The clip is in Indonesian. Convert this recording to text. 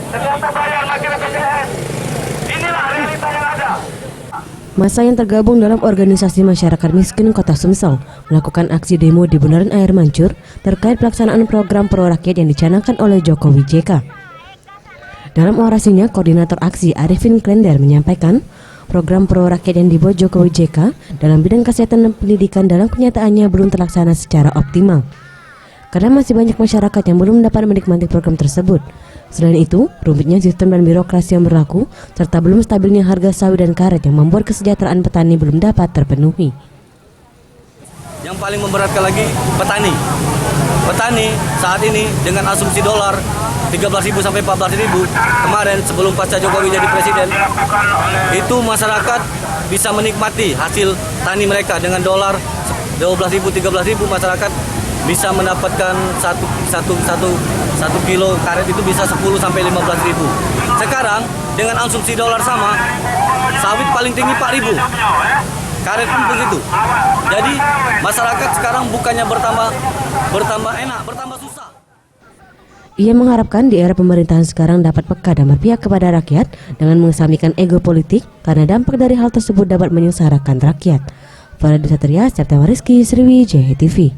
ternyata bayar makin BPJS. Inilah realita yang ada. Masa yang tergabung dalam organisasi masyarakat miskin Kota Sumsel melakukan aksi demo di Bundaran Air Mancur terkait pelaksanaan program pro rakyat yang dicanangkan oleh Jokowi JK. Dalam orasinya, Koordinator Aksi Arifin Klender menyampaikan program pro rakyat yang dibuat Jokowi JK dalam bidang kesehatan dan pendidikan dalam kenyataannya belum terlaksana secara optimal. Karena masih banyak masyarakat yang belum dapat menikmati program tersebut. Selain itu, rumitnya sistem dan birokrasi yang berlaku, serta belum stabilnya harga sawit dan karet yang membuat kesejahteraan petani belum dapat terpenuhi. Yang paling memberatkan lagi, petani. Petani saat ini dengan asumsi dolar 13.000 sampai 14.000 kemarin sebelum pasca Jokowi jadi presiden, itu masyarakat bisa menikmati hasil tani mereka dengan dolar 12.000, 13.000 masyarakat bisa mendapatkan satu kilo karet itu bisa 10 sampai 15.000. Sekarang dengan asumsi dolar sama, sawit paling tinggi 4.000. Karet pun begitu. Jadi masyarakat sekarang bukannya bertambah enak, bertambah susah. Ia mengharapkan di era pemerintahan sekarang dapat peka dan berpihak kepada rakyat dengan mengesampingkan ego politik karena dampak dari hal tersebut dapat menyengsarakan rakyat. Faradi Satria, September Rizky, Sriwijaya TV.